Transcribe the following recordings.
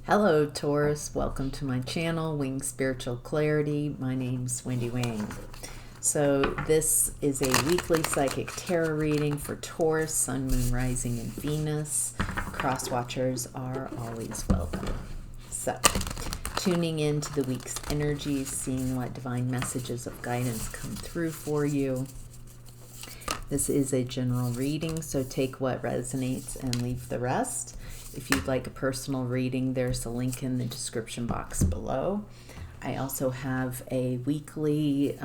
Hello Taurus, welcome to my channel, Wing Spiritual Clarity. My name's Wendy Wing. So this is a weekly psychic tarot reading for Taurus, Sun, Moon, Rising, and Venus. Cross watchers are always welcome. So tuning into the week's energies, seeing what divine messages of guidance come through for you. This is a general reading, so take what resonates and leave the rest. If you'd like a personal reading, there's a link in the description box below. I also have a weekly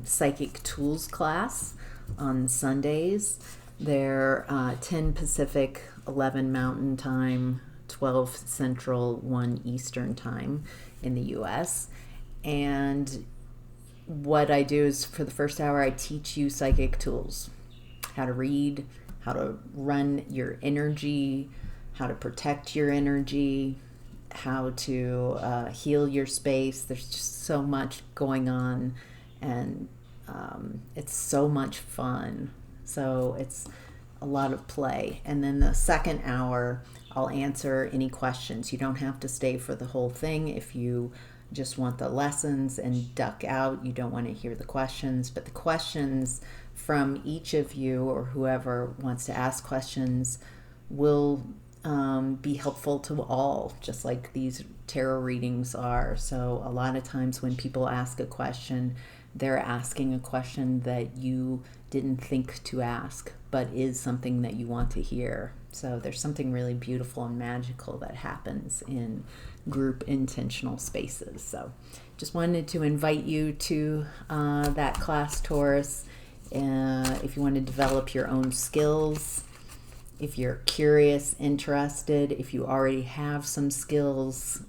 psychic tools class on Sundays. They're 10 Pacific, 11 Mountain Time, 12 Central, 1 Eastern Time in the US. And what I do is for the first hour, I teach you psychic tools, how to read, how to run your energy, how to protect your energy, how to heal your space. There's just so much going on, and it's so much fun. So it's a lot of play. And then the second hour, I'll answer any questions. You don't have to stay for the whole thing if you just want the lessons and duck out. You don't want to hear the questions, but the questions from each of you or whoever wants to ask questions will be helpful to all, just like these tarot readings are. So a lot of times when people ask a question, they're asking a question that you didn't think to ask, but is something that you want to hear. So there's something really beautiful and magical that happens in group intentional spaces. So just wanted to invite you to that class, Taurus. If you want to develop your own skills, if you're curious, interested, if you already have some skills,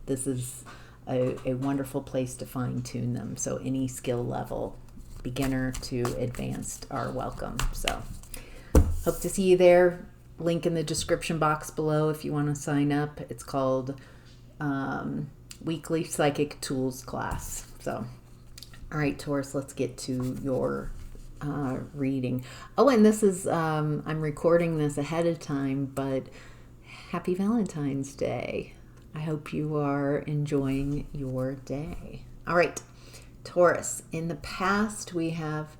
this is a wonderful place to fine-tune them. So any skill level, beginner to advanced, are welcome. So hope to see you there. Link in the description box below if you want to sign up. It's called Weekly Psychic Tools Class. So, all right, Taurus, let's get to your reading. Oh, and this is, I'm recording this ahead of time, but happy Valentine's Day. I hope you are enjoying your day. All right, Taurus, in the past, we have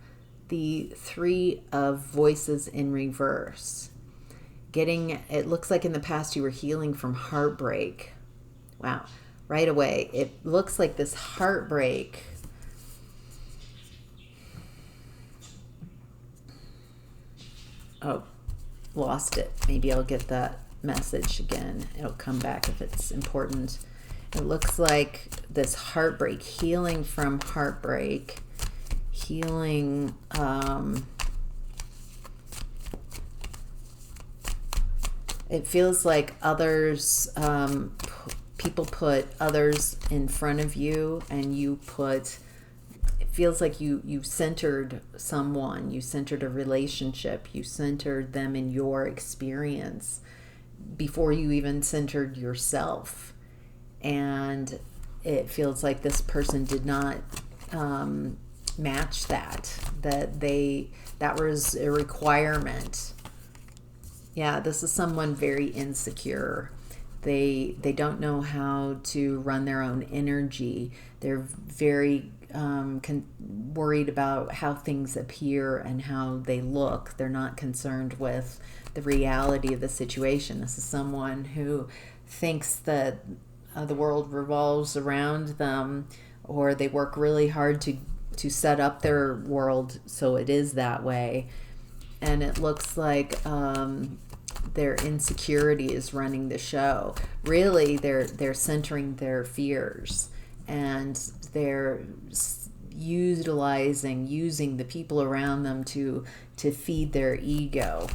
the Three of Voices in reverse. It looks like in the past you were healing from heartbreak. Wow, right away, it looks like this heartbreak lost it. Maybe I'll get that message again. It'll come back if it's important. It looks like this heartbreak, healing from heartbreak, healing it feels like others, people put others in front of you, and it feels like you centered someone, you centered a relationship, you centered them in your experience before you even centered yourself. And it feels like this person did not match that was a requirement. Yeah, this is someone very insecure. They don't know how to run their own energy. They're very worried about how things appear and how they look. They're not concerned with the reality of the situation. This is someone who thinks that the world revolves around them, or they work really hard to set up their world so it is that way. And it looks like their insecurity is running the show. Really, they're centering their fears, and they're using the people around them to feed their ego.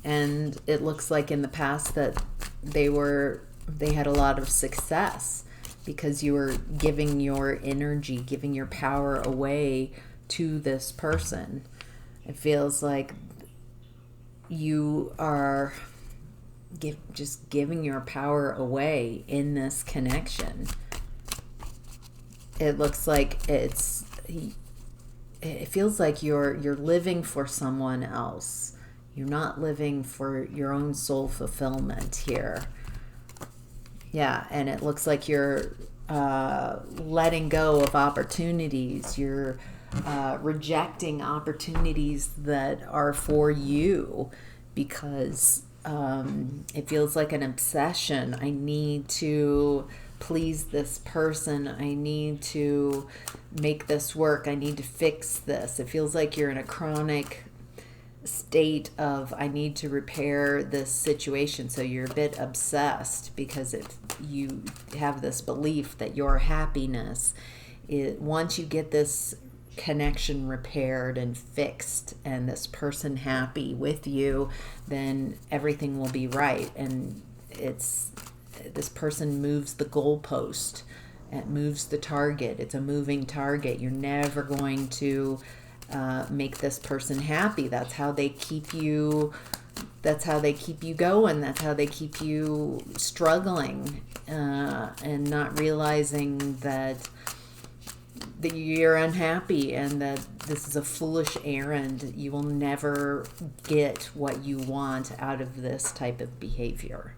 And it looks like in the past that they had a lot of success because you were giving your energy, giving your power away to this person. It feels like you are just giving your power away in this connection. It looks like it feels like you're living for someone else. You're not living for your own soul fulfillment here. Yeah, and it looks like you're letting go of opportunities. You're rejecting opportunities that are for you because it feels like an obsession. I need to please this person. I need to make this work. I need to fix this. It feels like you're in a chronic state of I need to repair this situation. So you're a bit obsessed because if you have this belief that your happiness once you get this connection repaired and fixed and this person happy with you, then everything will be right. And this person moves the goalpost. It moves the target. It's a moving target. You're never going to make this person happy. That's how they keep you. That's how they keep you going. That's how they keep you struggling and not realizing that you're unhappy and that this is a foolish errand. You will never get what you want out of this type of behavior.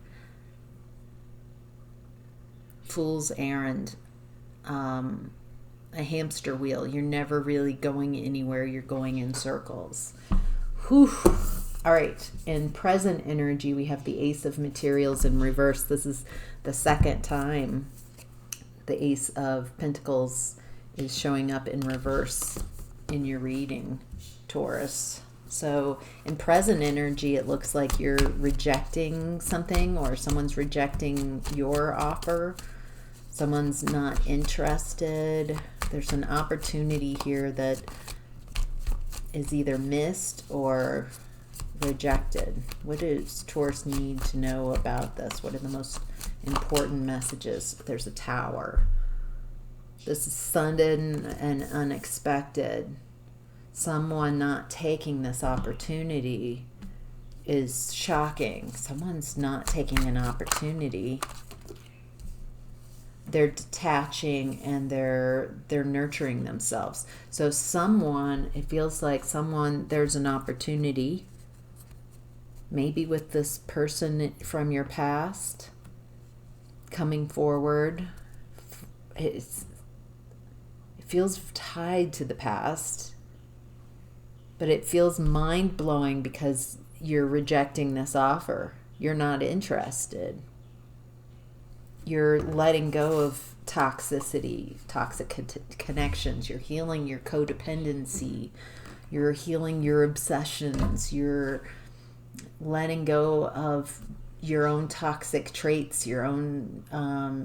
Fool's errand. A hamster wheel. You're never really going anywhere. You're going in circles. Whew. All right. In present energy, we have the Ace of Materials in reverse. This is the second time the Ace of Pentacles is showing up in reverse in your reading, Taurus. So in present energy, it looks like you're rejecting something or someone's rejecting your offer. Someone's not interested. There's an opportunity here that is either missed or rejected. What does Taurus need to know about this? What are the most important messages? There's a Tower. This is sudden and unexpected. Someone not taking this opportunity is shocking. Someone's not taking an opportunity. They're detaching and they're nurturing themselves. So someone, it feels like someone, there's an opportunity, maybe with this person from your past coming forward. It feels tied to the past, but it feels mind-blowing because you're rejecting this offer. You're not interested. You're letting go of toxicity, toxic connections. You're healing your codependency. You're healing your obsessions. You're letting go of your own toxic traits, your own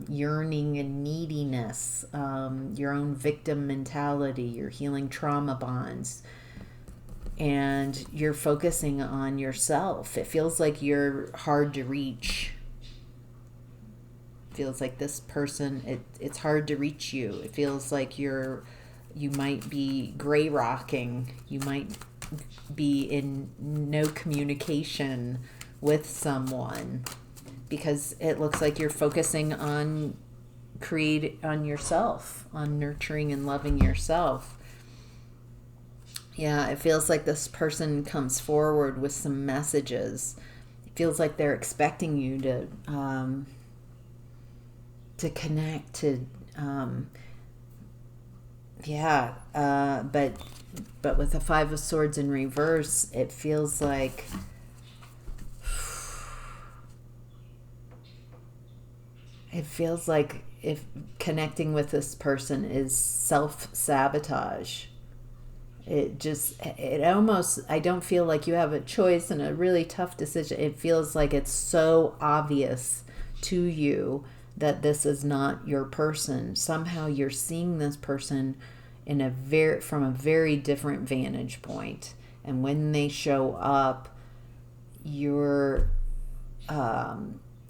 yearning and neediness, your own victim mentality. You're healing trauma bonds. And you're focusing on yourself. It feels like you're hard to reach. Feels like this person, it's hard to reach you. It feels like you might be gray rocking. You might be in no communication with someone because it looks like you're focusing on yourself, on nurturing and loving yourself. Yeah, it feels like this person comes forward with some messages. It feels like they're expecting you to connect, to but with the Five of Swords in reverse, it feels like if connecting with this person is self-sabotage. It almost, I don't feel like you have a choice and a really tough decision. It feels like it's so obvious to you that this is not your person. Somehow you're seeing this person from a very different vantage point. And when they show up, you're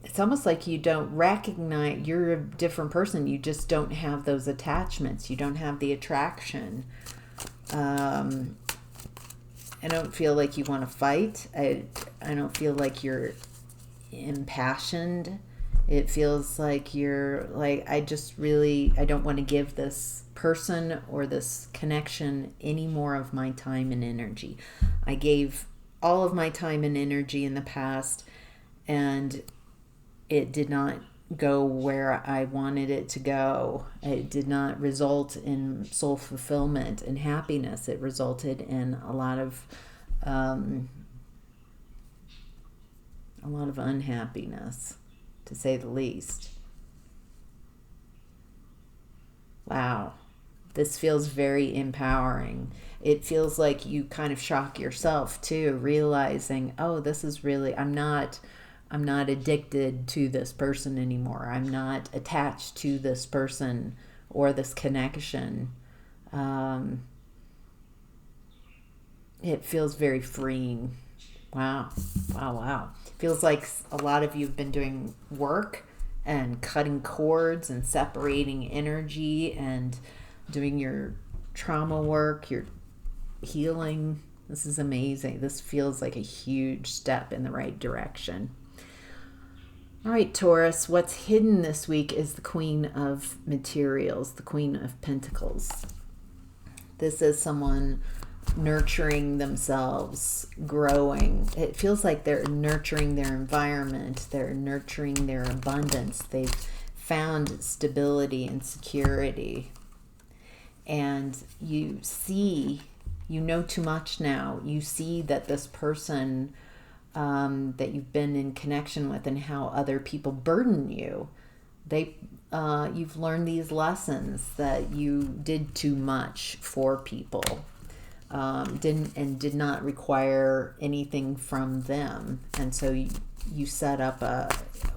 it's almost like you don't recognize you're a different person. You just don't have those attachments. You don't have the attraction. I don't feel like you want to fight. I don't feel like you're impassioned. It feels like you're like, I don't want to give this person or this connection any more of my time and energy. I gave all of my time and energy in the past, and it did not go where I wanted it to go. It did not result in soul fulfillment and happiness. It resulted in a lot of unhappiness, to say the least. Wow. This feels very empowering. It feels like you kind of shock yourself too, realizing, oh, this is really, I'm not addicted to this person anymore. I'm not attached to this person or this connection. It feels very freeing. Wow. Wow, wow. Feels like a lot of you have been doing work and cutting cords and separating energy and doing your trauma work, your healing. This is amazing. This feels like a huge step in the right direction. All right, Taurus, what's hidden this week is the Queen of Materials, the Queen of Pentacles. This is someone nurturing themselves, growing. It feels like they're nurturing their environment. They're nurturing their abundance. They've found stability and security. And you see, you know too much now. You see that this person that you've been in connection with and how other people burden you. You've learned these lessons that you did too much for people. Did not require anything from them, and so you set up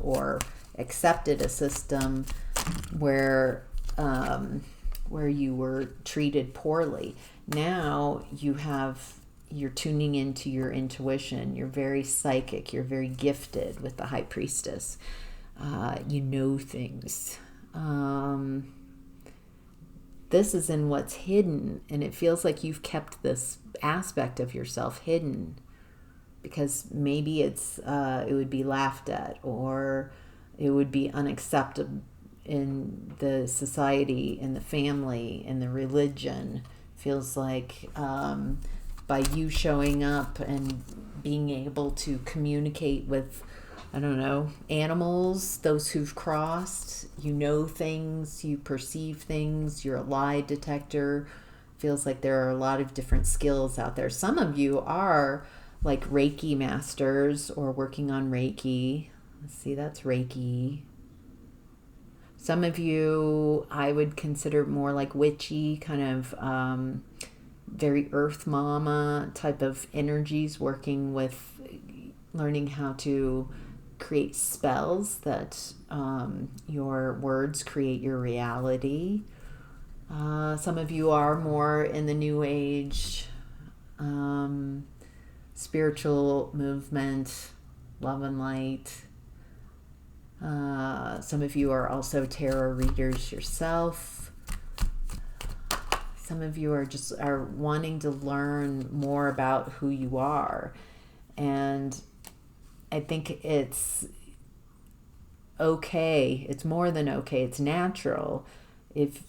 or accepted a system where you were treated poorly. Now you're tuning into your intuition. You're very psychic. You're very gifted with the High Priestess. You know things. This is in what's hidden, and it feels like you've kept this aspect of yourself hidden because maybe it would be laughed at, or it would be unacceptable in the society, in the family, in the religion. Feels like by you showing up and being able to communicate with, I don't know, animals, those who've crossed, you know things, you perceive things, you're a lie detector. Feels like there are a lot of different skills out there. Some of you are like Reiki masters or working on Reiki. Let's see, that's Reiki. Some of you I would consider more like witchy, kind of very earth mama type of energies, working with learning how to create spells that your words create your reality. Some of you are more in the new age, spiritual movement, love and light. Some of you are also tarot readers yourself. Some of you are wanting to learn more about who you are. And I think it's okay. It's more than okay. It's natural if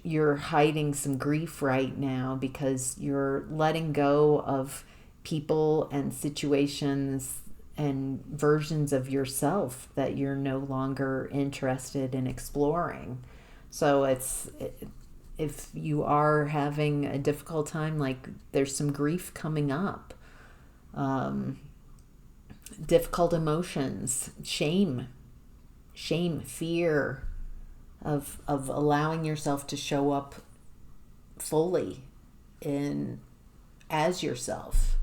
you're hiding some grief right now because you're letting go of people and situations and versions of yourself that you're no longer interested in exploring. So if you are having a difficult time, like there's some grief coming up, difficult emotions, shame, fear of allowing yourself to show up fully as yourself.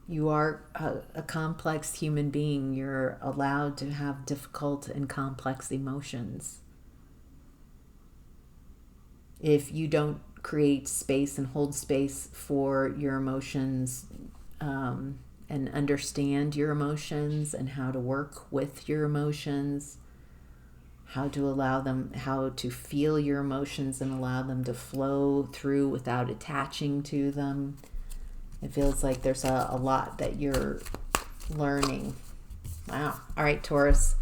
You are a complex human being. You're allowed to have difficult and complex emotions. If you don't create space and hold space for your emotions, and understand your emotions and how to work with your emotions, how to feel your emotions and allow them to flow through without attaching to them. It feels like there's a lot that you're learning. Wow. All right, Taurus.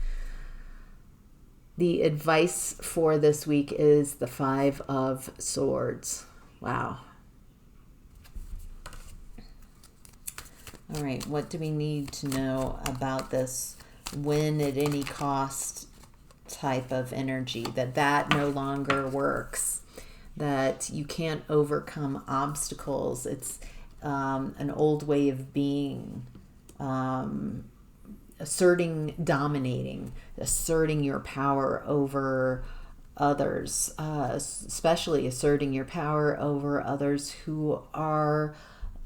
The advice for this week is the 5 of Swords. Wow. All right, what do we need to know about this win at any cost type of energy? That no longer works, that you can't overcome obstacles. It's an old way of being, dominating, asserting your power over others, especially asserting your power over others who are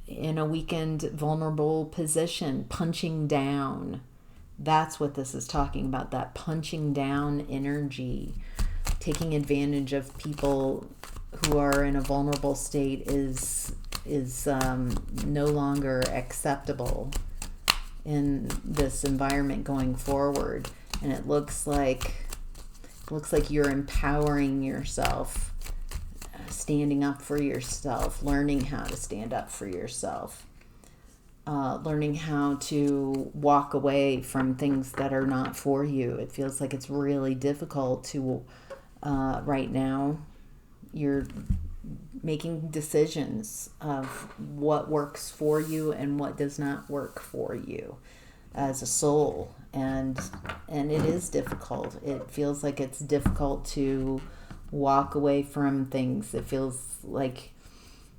in a weakened, vulnerable position, punching down. That's what this is talking about, that punching down energy. Taking advantage of people who are in a vulnerable state is no longer acceptable in this environment going forward. And it looks like you're empowering yourself, standing up for yourself, learning how to stand up for yourself, learning how to walk away from things that are not for you. It feels like it's really difficult to, right now, you're making decisions of what works for you and what does not work for you as a soul. And it is difficult. It feels like it's difficult to walk away from things. It feels like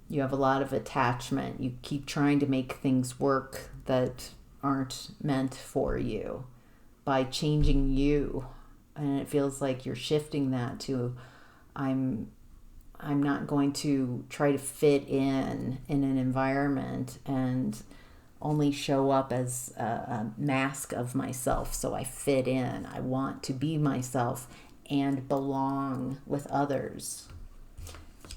you have a lot of attachment. You keep trying to make things work that aren't meant for you by changing you. And it feels like you're shifting that to, I'm not going to try to fit in an environment and only show up as a mask of myself so I fit in. I want to be myself and belong with others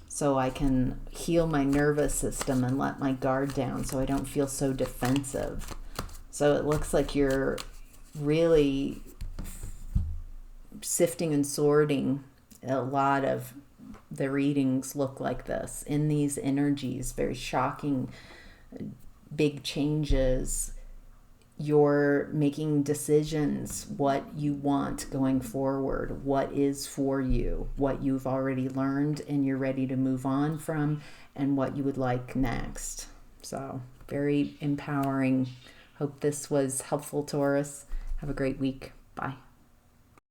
so I can heal my nervous system and let my guard down so I don't feel so defensive. So it looks like you're really sifting and sorting. A lot of the readings look like this, in these energies, very shocking, big changes. You're making decisions, what you want going forward, what is for you, what you've already learned and you're ready to move on from, and what you would like next. So very empowering. Hope this was helpful, Taurus. Have a great week. Bye.